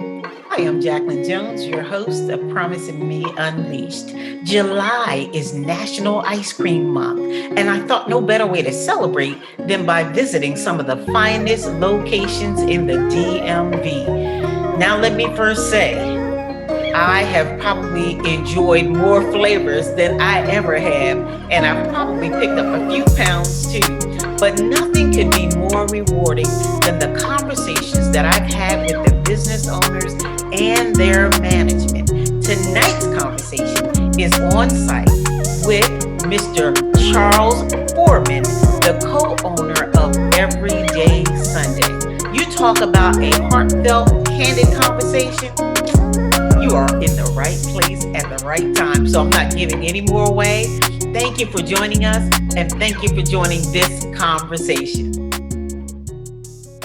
Hi, I'm Jacqueline Jones, your host of Promising Me Unleashed. July is National Ice Cream Month, and I thought no better way to celebrate than by visiting some of the finest locations in the DMV. Now, let me first say, I have probably enjoyed more flavors than I ever have, and I've probably picked up a few pounds too. But nothing could be more rewarding than the conversations that I've had with the business owners and their management. Tonight's conversation is on site with Mr. Charles Foreman, the co owner of Everyday Sundae. You talk about a heartfelt, candid conversation. You are in the right place at the right time. So I'm not giving any more away. Thank you for joining us and thank you for joining this conversation.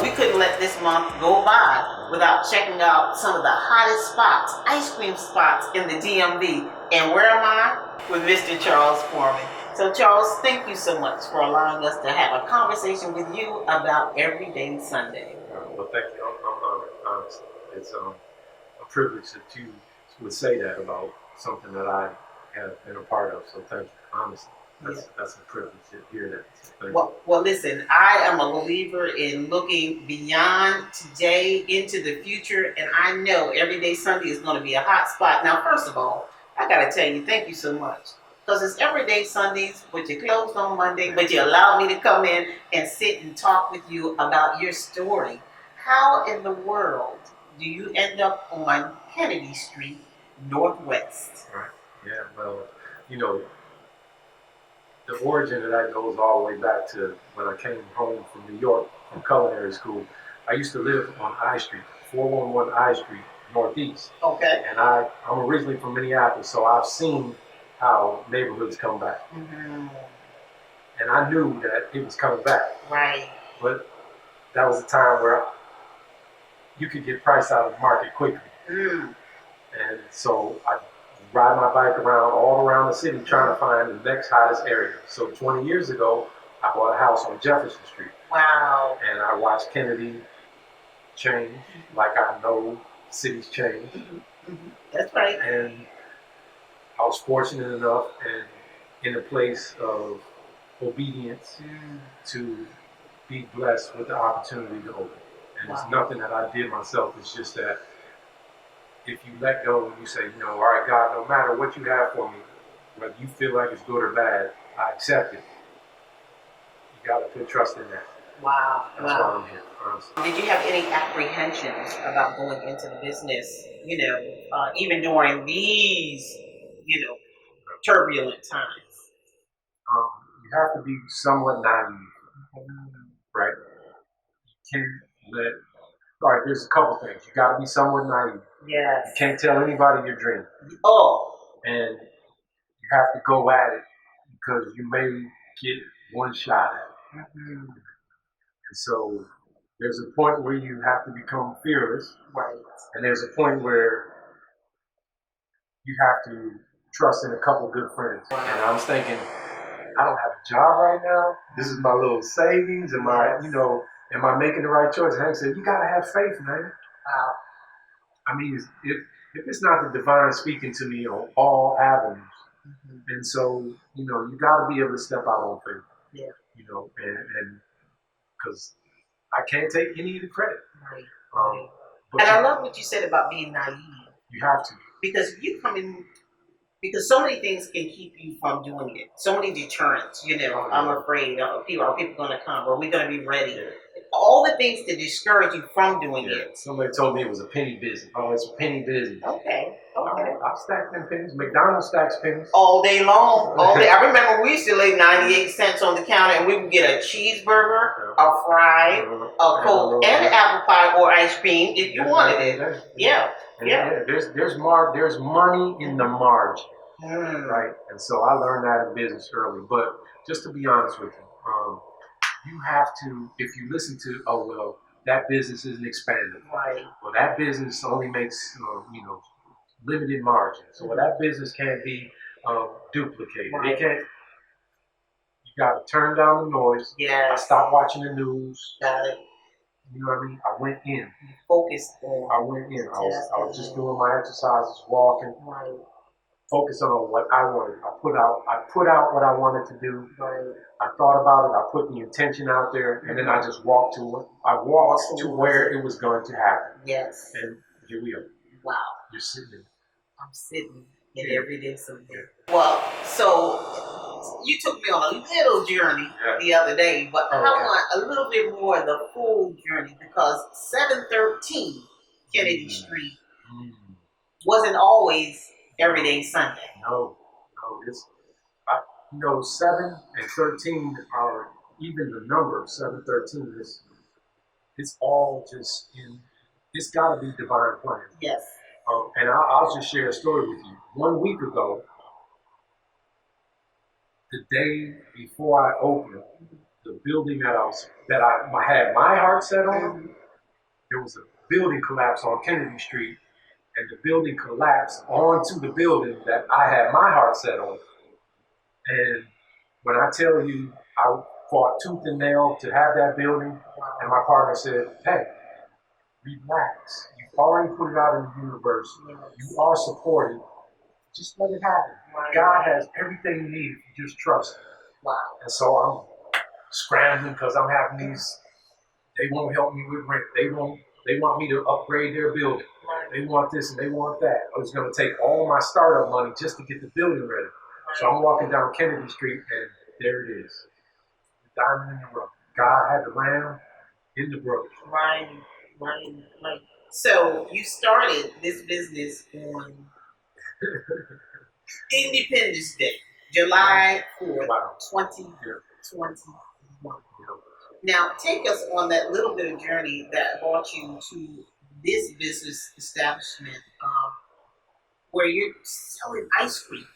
We couldn't let this month go by without checking out some of the hottest spots, ice cream spots in the DMV. And where am I? With Mr. Charles Foreman. So Charles, thank you so much for allowing us to have a conversation with you about Everyday Sundae. Well, thank you. I'm honored, honestly. It's a privilege that you would say that about something that I have been a part of. So thank you, honestly. That's a privilege to hear that. So well, listen, I am a believer in looking beyond today into the future, and I know Everyday Sunday is going to be a hot spot. Now, first of all, I got to tell you, thank you so much. Because it's Everyday Sundays, but you closed on Monday, but you allowed me to come in and sit and talk with you about your story. How in the world do you end up on Kennedy Street, Northwest? right. Yeah, well, you know, the origin of that goes all the way back to when I came home from New York from culinary school. I used to live on I Street, 411 I Street, Northeast. Okay. And I'm originally from Minneapolis, so I've seen how neighborhoods come back. Mm-hmm. And I knew that it was coming back. Right. But that was a time where you could get priced out of the market quickly. Mm. And so I ride my bike around all around the city trying to find the next hottest area. So 20 years ago, I bought a house on Jefferson Street. Wow. And I watched Kennedy change like I know cities change. Mm-hmm. Mm-hmm. That's right. And I was fortunate enough and in a place of obedience to be blessed with the opportunity to open. And It's nothing that I did myself. It's just that if you let go and you say, all right, God, no matter what you have for me, whether you feel like it's good or bad, I accept it. You got to put trust in that. Wow. That's why I'm here, honestly. Did you have any apprehensions about going into the business, even during these, turbulent times? You have to be somewhat naive, right? You can't let. All right, there's a couple things. You got to be somewhat naive. Yes. You can't tell anybody your dream. Oh. And you have to go at it because you may get one shot at it. Mm-hmm. And so there's a point where you have to become fearless. Right. And there's a point where you have to trust in a couple good friends. Wow. And I was thinking, I don't have a job right now. This is my little savings. Am I making the right choice? And Hank said, you got to have faith, man. Wow. I mean, if it's not the divine speaking to me on all avenues, and so, you got to be able to step out on faith. Yeah. And because I can't take any of the credit. Right. And I love what you said about being naive. You have to. Because you come in, because so many things can keep you from doing it. So many deterrents, I'm afraid, are people going to come? Are we going to be ready? Yeah. All the things to discourage you from doing it. Somebody told me it was a penny business. Oh, it's a penny business. Okay. I stack them pennies. McDonald's stacks pennies. All day long. All day. I remember we used to lay 98 cents on the counter and we would get a cheeseburger, a fry, a Coke, and an apple pie or ice cream if you wanted it. Yeah. There's money in the margin. Right? And so I learned that in business early. But just to be honest with you, you have to, if you listen to, that business isn't expanding. Right. Well, that business only makes, limited margins. So that business can't be duplicated. Right. It can't. You got to turn down the noise. Yes. I stopped watching the news. Got it. You know what I mean? I went in. Focused on. I went in. I was just doing my exercises, walking, focusing on what I wanted. I put out what I wanted to do. I thought about it. I put the intention out there, and then I just walked to it. I walked to where it was going to happen. Yes. And here we are. Wow. You're sitting in. I'm sitting in Everyday Sundae. Well, so you took me on a little journey the other day, but I want a little bit more of the full journey because 713 Kennedy Street wasn't always Everyday Sundae. No, it's 7 and 13 are even the number 713 is it's all just in. It's got to be divine plan. Yes. And I'll just share a story with you. 1 week ago, the day before I opened the building that I had my heart set on, there was a building collapse on Kennedy Street, and the building collapsed onto the building that I had my heart set on. And when I tell you, I fought tooth and nail to have that building, and my partner said, "Hey, relax. You've already put it out in the universe. You are supported. Just let it happen. God has everything you need if you just trust Him." Wow. And so I'm scrambling because I'm having these. They won't help me with rent. They want me to upgrade their building. They want this and they want that. I was going to take all my startup money just to get the building ready. So I'm walking down Kennedy Street, and there it is. The diamond in the rough. God had the lamb in the brook. Right. So you started this business on Independence Day, July 4th, 2021. Now, take us on that little bit of journey that brought you to this business establishment where you're selling ice cream.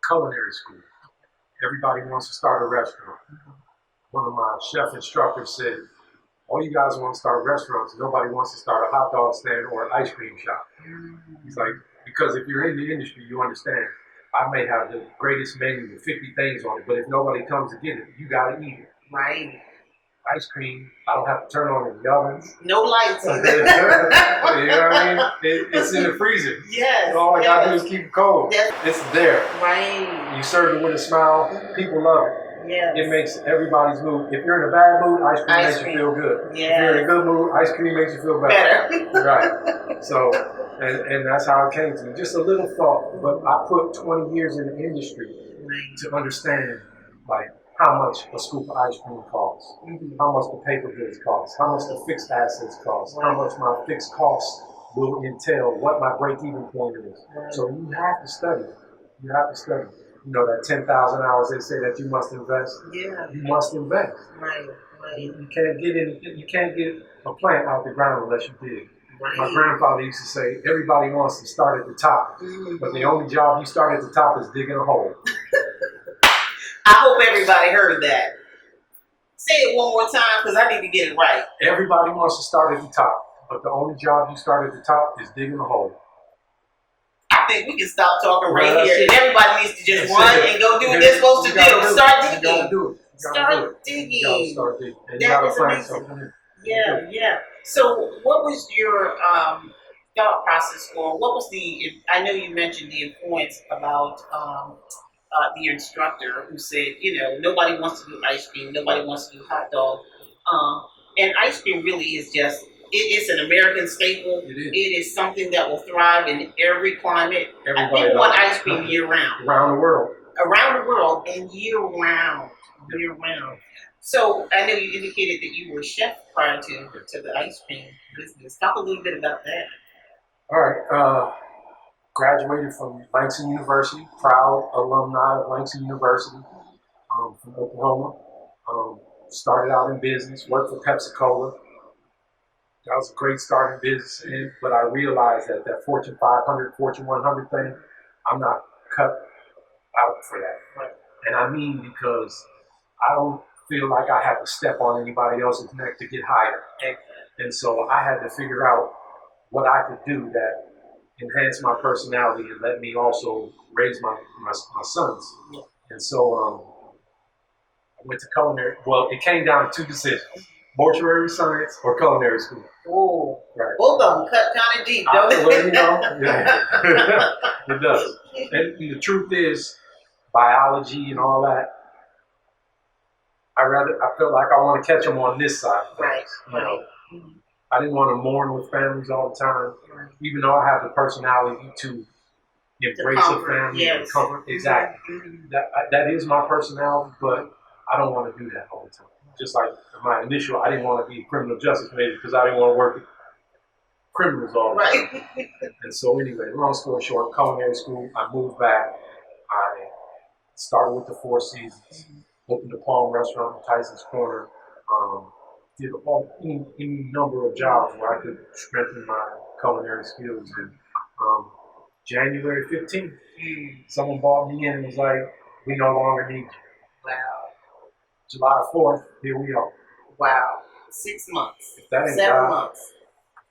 Culinary school. Everybody wants to start a restaurant. One of my chef instructors said, "All you guys want to start restaurants. Nobody wants to start a hot dog stand or an ice cream shop." He's like, because if you're in the industry, you understand. I may have the greatest menu with 50 things on it, but if nobody comes to get it, you got to eat it. Right. Ice cream, I don't have to turn on the ovens. No lights. You know what I mean? It's in the freezer. Yes. All I got to do is keep it cold. Yes. It's there. Right. You serve it with a smile. People love it. Yes. It makes everybody's mood. If you're in a bad mood, ice cream makes you feel good. Yes. If you're in a good mood, ice cream makes you feel better. Right. So, and that's how it came to me. Just a little thought, but I put 20 years in the industry to understand, like, how much a scoop of ice cream costs, how much the paper goods cost, how much the fixed assets cost, how much my fixed costs will entail, what my break-even point is. So you have to study. You have to study. You know, that 10,000 hours they say that you must invest. Yeah. You must invest. Right. You can't get a plant out the ground unless you dig. Right. My grandfather used to say, everybody wants to start at the top, but the only job you start at the top is digging a hole. I hope everybody heard that. Say it one more time because I need to get it right. Everybody wants to start at the top, but the only job you start at the top is digging a hole. I think we can stop talking right here, and everybody needs to just run and go do what they're supposed to do. Start digging. You gotta do it. Start digging. You gotta start digging. And that is amazing. Yeah. So, what was your thought process, or what was I know you mentioned the influence about the instructor who said, nobody wants to do ice cream, nobody wants to do hot dog. And ice cream really is just, it's an American staple. It is something that will thrive in every climate. People want ice cream year round. Around the world. Around the world and year round. So I know you indicated that you were a chef prior to the ice cream business. Talk a little bit about that. All right. Graduated from Langston University, proud alumni of Langston University from Oklahoma. Started out in business, worked for Pepsi-Cola. That was a great start in business, but I realized that Fortune 500, Fortune 100 thing, I'm not cut out for that. Right. And I mean because I don't feel like I have to step on anybody else's neck to get higher. And so I had to figure out what I could do that enhance my personality and let me also raise my sons. And so I went to culinary. Well, it came down to two decisions: mortuary science or culinary school. Oh, Right. both of them cut kind of deep, don't they? Well, yeah. It does. And the truth is, biology and all that. I felt like I want to catch them on this side. Right. You know, I didn't want to mourn with families all the time, even though I have the personality to embrace a family and comfort. Exactly. That is my personality, but I don't want to do that all the time. Just like my initial, I didn't want to be a criminal justice major because I didn't want to work with criminals all the time. Right. And so anyway, long story short, culinary school, I moved back. I started with the Four Seasons, opened a Palm restaurant in Tyson's Corner, did any number of jobs where I could strengthen my culinary skills. And January 15th, someone brought me in and was like, we no longer need you. Wow. July 4th, here we are. Wow. 6 months. If that ain't 7 months.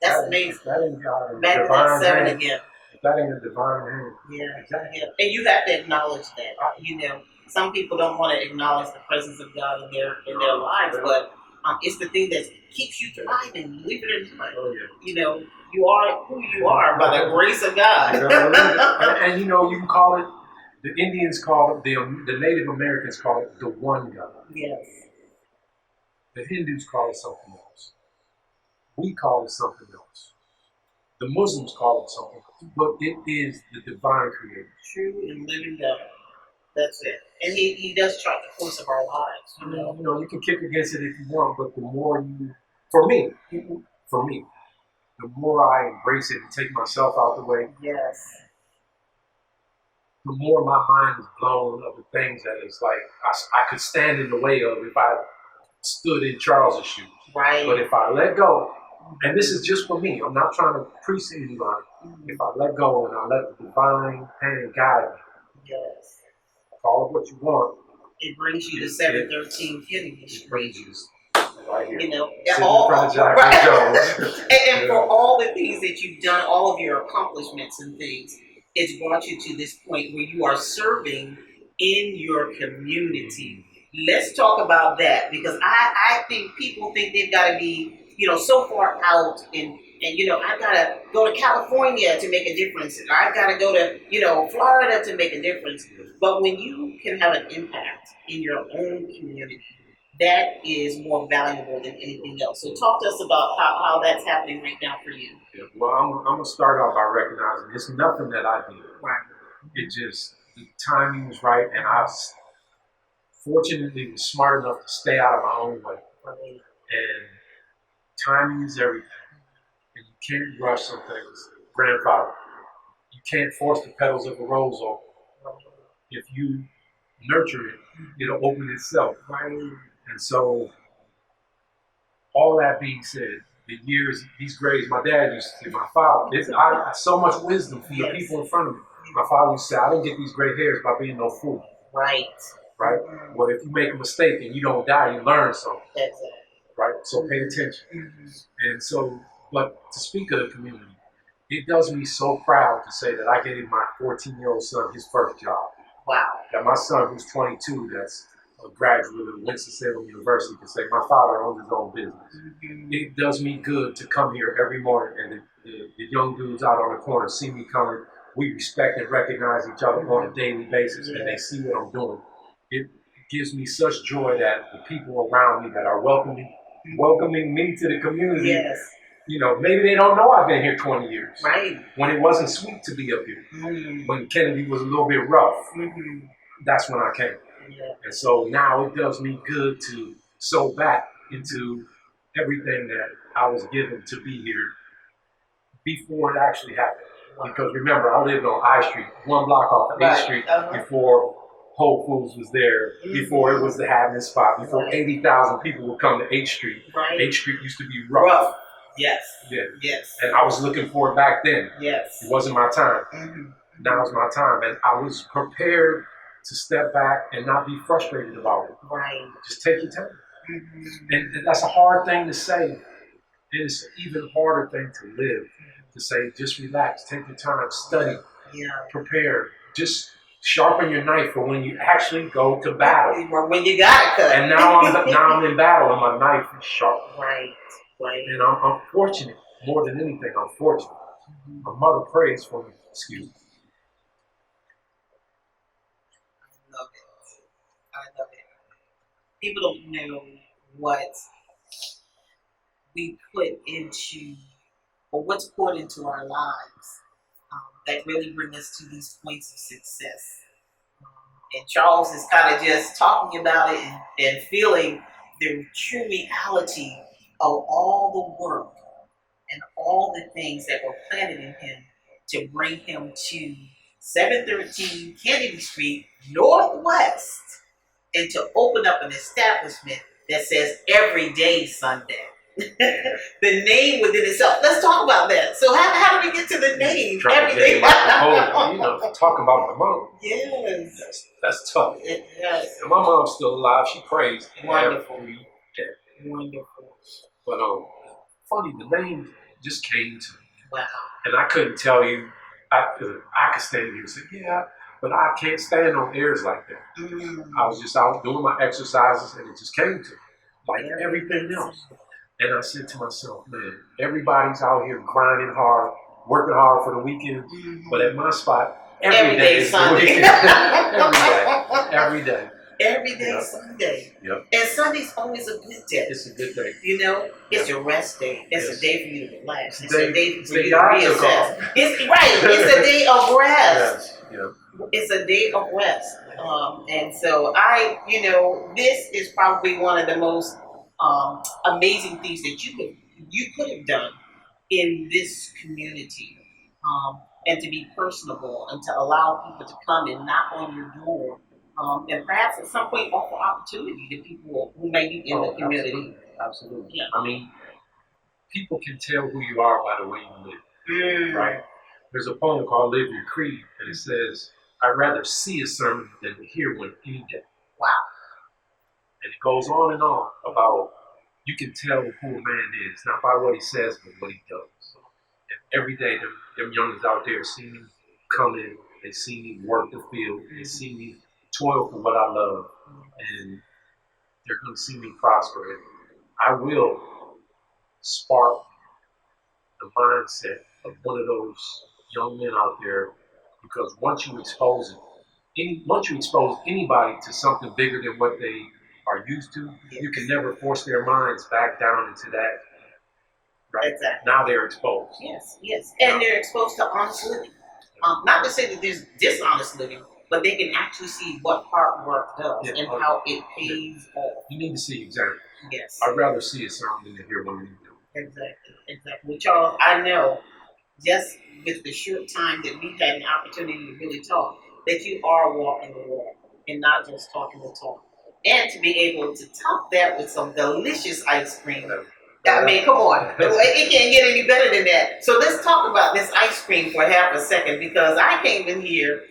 That's amazing. That ain't God. Back to that 7 hand, again. If that ain't a divine hand. Yeah. Exactly. Yeah. And you have to acknowledge that. Some people don't want to acknowledge the presence of God in their lives, but it's the thing that keeps you thriving. Believe it or not. Oh, yeah. You are who you are by the grace of God. and you can call it, the Indians call it, the Native Americans call it the one God. Yes. The Hindus call it something else. We call it something else. The Muslims call it something else. But it is the divine creator. True and living God. That's it. And he does chart the course of our lives. You can kick against it if you want, but the more for me, the more I embrace it and take myself out the way, yes, the more my mind is blown of the things that is like I could stand in the way of if I stood in Charles's shoes. Right. But if I let go, and this is just for me, I'm not trying to preach anybody. Mm-hmm. If I let go and I let the divine hand guide me, yes, call it what you want. It brings you to 713 Kennedy Street. Right here. All right. and for all the things that you've done, all of your accomplishments and things, it's brought you to this point where you are serving in your community. Let's talk about that, because I think people think they've got to be, so far out and I've got to go to California to make a difference. I've got to go to, Florida to make a difference. But when you can have an impact in your own community, that is more valuable than anything else. So talk to us about how that's happening right now for you. Yeah, well, I'm going to start off by recognizing it's nothing that I did. Right. It just, the timing was right, and I fortunately was smart enough to stay out of my own way. Right. And timing is everything. And you can't rush some things. Grandfather, you can't force the petals of a rose open. If you nurture it, it'll open itself. Right. And so, all that being said, the years, these grades, my dad used to say, my father, I have so much wisdom from the people in front of me. My father used to say, I didn't get these gray hairs by being no fool. Right. Right? Mm-hmm. Well, if you make a mistake and you don't die, you learn something. That's it. Right? So pay attention. Mm-hmm. And so, but to speak of the community, it does me so proud to say that I gave my 14-year-old son his first job. Wow. That my son, who's 22, that's a graduate of Winston-Salem University, can say, my father owns his own business. Mm-hmm. It does me good to come here every morning and the young dudes out on the corner see me coming. We respect and recognize each other on a daily basis, and they see what I'm doing. It gives me such joy that the people around me that are welcoming me to the community, yes, maybe they don't know I've been here 20 years. Right. When it wasn't sweet to be up here. Mm-hmm. When Kennedy was a little bit rough. Mm-hmm. That's when I came. Yeah. And so now it does me good to sow back into everything that I was given to be here before it actually happened. Because remember, I lived on I Street, one block off of 8th Street, before Whole Foods was there, before it was the having spot, before 80,000 people would come to 8th Street. Right. 8th Street used to be rough. Yes. Yeah. Yes. And I was looking for it back then. Yes. It wasn't my time. Mm-hmm. Now it's my time. And I was prepared to step back and not be frustrated about it. Right. Just take your time. Mm-hmm. And that's a hard thing to say. And it's an even harder thing to live. To say, just relax, take your time, study, prepare. Just Sharpen your knife for when you actually go to battle. When you got it cut. And now I'm in battle and my knife is sharp. Right. And I'm fortunate, more than anything, I'm fortunate. My mother prays for me. Excuse me. I love it. People don't know what we put into, or what's poured into our lives that really bring us to these points of success. And Charles is kind of just talking about it and feeling the true reality of all the work and all the things that were planted in him to bring him to 713 Kennedy Street Northwest and to open up an establishment that says Everyday Sundae. The name within itself. Let's talk about that. So how do we get to the name? Everyday. Talk about my mom. Yes. That's tough. Yes. And my mom's still alive. She prays Wonderful. every day. Wonderful. But funny, the name just came to me. Wow. And I couldn't tell you. I could stand here and say, yeah, but I can't stand on airs like that. I was just out doing my exercises and it just came to me, like everything else. And I said to myself, man, everybody's out here grinding hard, working hard for the weekend, but at my spot, every day is Sunday. The weekend. Every day. Everyday Sunday. Yep. And Sunday's always a good day. It's a good day. It's a rest day. It's a day for you to relax. It's a day for you to reassess. It's a day of rest. Yes. Yep. It's a day of rest. And so this is probably one of the most amazing things that you could have done in this community. And to be personable and to allow people to come and knock on your door. And perhaps at some point offer opportunity to people who may be in the community. Absolutely. Yeah. I mean, people can tell who you are by the way you live. Right? There's a poem called Live Your Creed, and it says, I'd rather see a sermon than to hear one any day. Wow. And it goes on and on about you can tell who a man is, not by what he says, but what he does. So, and every day, them youngins out there see me come in, they see me work the field, they see me toil for what I love, and they're going to see me prosper. And I will spark the mindset of one of those young men out there, because once you expose anybody to something bigger than what they are used to, you can never force their minds back down into that. Right? Exactly. Now they're exposed. Yes. And they're exposed to honest living. Not to say that there's dishonest living, but they can actually see what hard work does and how it pays off. You need to see examples. Yes. I'd rather see a sermon than to hear what you do. Exactly. Well, Charles, I know just with the short time that we've had an opportunity to really talk, that you are walking the walk and not just talking the talk. And to be able to top that with some delicious ice cream. I mean, come on. It can't get any better than that. So let's talk about this ice cream for half a second, because I came in here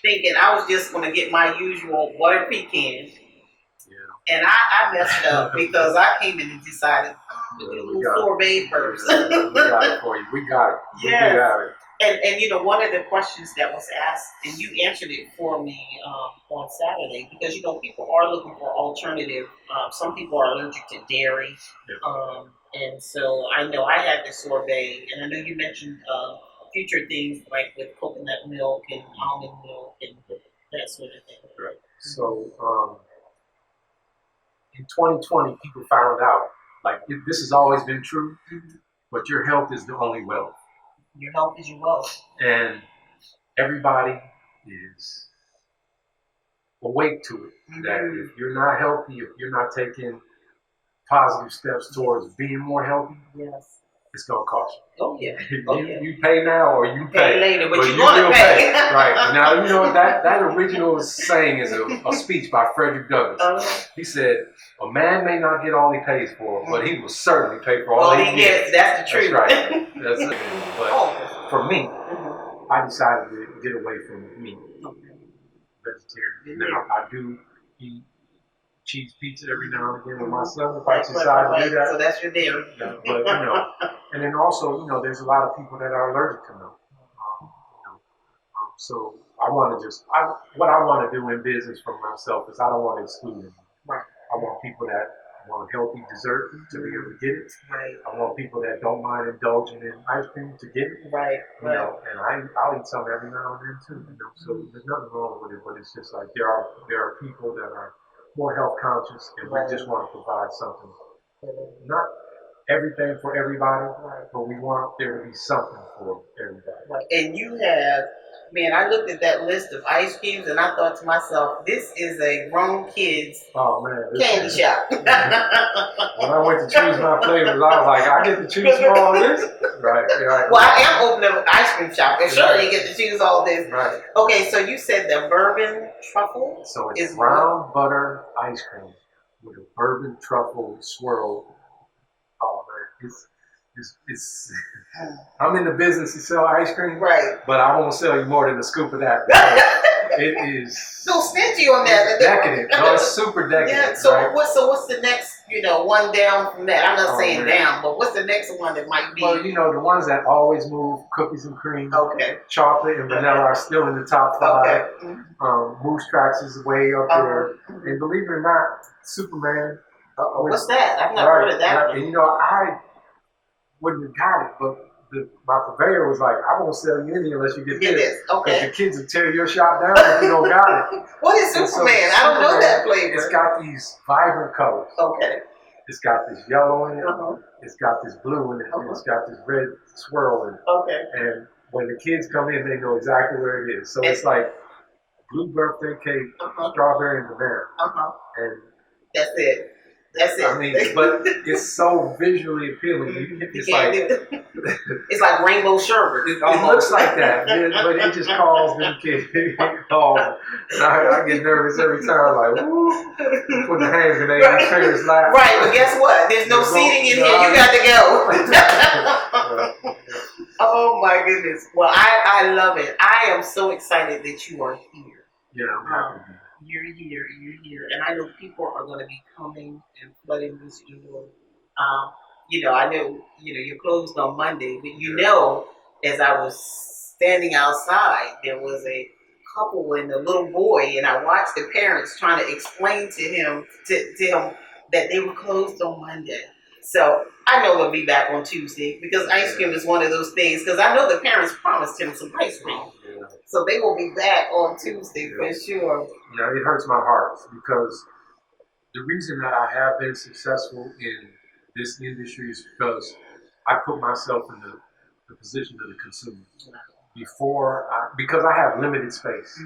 thinking I was just going to get my usual butter pecan. Yeah. And I messed up because I came in and decided I'm going to do a little sorbet first. We got it for you. We got it. Yes. We got it. And one of the questions that was asked, and you answered it for me on Saturday, because people are looking for alternative. Some people are allergic to dairy, and so I know I had the sorbet, and I know you mentioned future things like with coconut milk and almond milk and that sort of thing. Right. So in 2020, people found out this has always been true, but your health is the only wealth. Your health is your wealth. And everybody is awake to it. That if you're not healthy, if you're not taking positive steps towards being more healthy, it's going to cost you. Oh, yeah. You pay now or you pay later, but you're going to pay. Right. Now, that original saying is a speech by Frederick Douglass. He said, a man may not get all he pays for, but he will certainly pay for all he gets. That's the truth. That's right. That's it. But for me, I decided to get away from meat. Vegetarian. Now, I do eat cheese pizza every now and again with myself if I decide to do that. So that's your dairy. But and then also, there's a lot of people that are allergic to milk. So I want to what I want to do in business for myself is I don't want to exclude anyone. Right. I want people that want healthy dessert to be able to get it. Right. I want people that don't mind indulging in ice cream to get it. Right. You know, and I'll eat some every now and then too. You know, so there's nothing wrong with it, but it's just like there are people that are more health conscious, and we just want to provide something, not everything for everybody, but we want there to be something for everybody. Right. And you have, man, I looked at that list of ice creams and I thought to myself, this is a grown kid's candy shop. When I went to choose my flavors, I was like, I get to choose from all this? Right. Well, I am opening an ice cream shop, and sure you get to choose all this. Right. Okay, so you said the bourbon truffle? So it's brown butter ice cream with a bourbon truffle swirl. Oh man, it's I'm in the business to sell ice cream, right? But I won't sell you more than a scoop of that. It is so stingy on that. Decadent. No, it's super decadent. Yeah. So right? what's the next? One down from that. I'm not saying down, but what's the next one that might be? Well, the ones that always move, cookies and cream, chocolate and vanilla are still in the top 5. Okay. Moose Tracks is way up there, and believe it or not, Superman. What's that? I've never heard of that. And I wouldn't have got it, but my purveyor was like, I won't sell you any unless you get this. Okay. Because the kids will tear your shop down if you don't got it. What is Superman? I don't know that flavor. It's got these vibrant colors. Okay. It's got this yellow in it. It's got this blue in it. And it's got this red swirl in it. Okay. And when the kids come in, they know exactly where it is. So it's like blue birthday cake, strawberry and banana. And that's it. That's it. I mean, but it's so visually appealing. It's like rainbow sherbet. It looks like that, but it just calls them kids. I get nervous every time. Like, woo, put the hand grenade in the parents' lap. Right, but guess what? There's no seating in here. You got to go. Oh my goodness. Well, I love it. I am so excited that you are here. Yeah, I'm happy. You're here, and I know people are going to be coming and flooding this store. I know, you're closed on Monday, but as I was standing outside, there was a couple and a little boy, and I watched the parents trying to explain to him that they were closed on Monday. So I know they'll be back on Tuesday because ice cream is one of those things. Because I know the parents promised him some ice cream. So they will be back on Tuesday for sure. Yeah, it hurts my heart because the reason that I have been successful in this industry is because I put myself in the position of the consumer. Because I have limited space.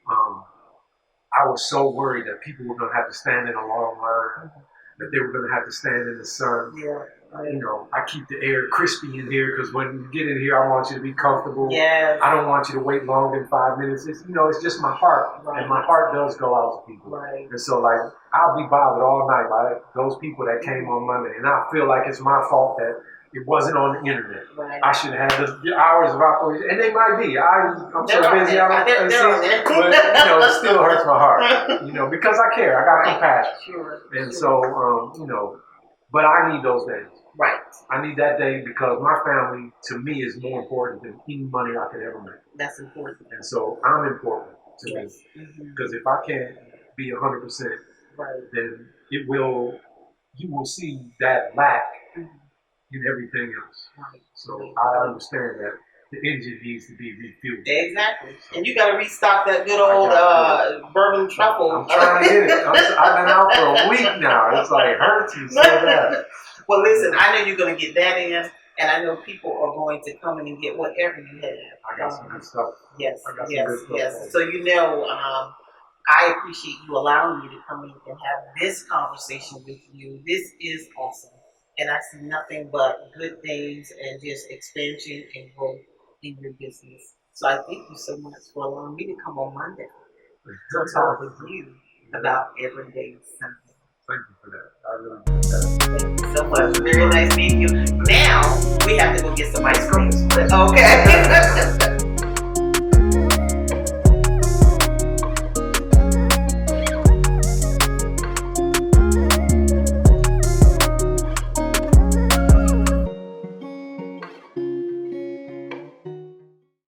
I was so worried that people were going to have to stand in a long line, that they were going to have to stand in the sun. Yeah. I keep the air crispy in here because when you get in here, I want you to be comfortable. Yes. I don't want you to wait longer than 5 minutes. It's just my heart, and my heart does go out to people. Right. And so, I'll be bothered all night by those people that came on Monday, and I feel like it's my fault that it wasn't on the internet. Right. I should have had the hours of operation, and they might be. I'm so busy, I don't see it, but it still hurts my heart. Because I care. I got compassion. Sure. And so, but I need those days. Right. I need that day because my family, to me, is more important than any money I could ever make. That's important. And so I'm important to me. Because if I can't be 100%, then you will see that lack in everything else. Right. So I understand that the engine needs to be refueled. Exactly. And you got to restock that good old bourbon truffle. I'm trying to get it. I've been out for a week now. It's like hurts me so bad. Well, listen, I know you're going to get that in, and I know people are going to come in and get whatever you have. I got some good stuff. Yes, I got some good stuff. yes. So I appreciate you allowing me to come in and have this conversation with you. This is awesome, and I see nothing but good things and just expansion and growth in your business. So I thank you so much for allowing me to come on Monday to talk with you about Everyday Sundae. Thank you for that. I really appreciate that. Thank you so much. Very nice meeting you. Now we have to go get some ice cream. Okay.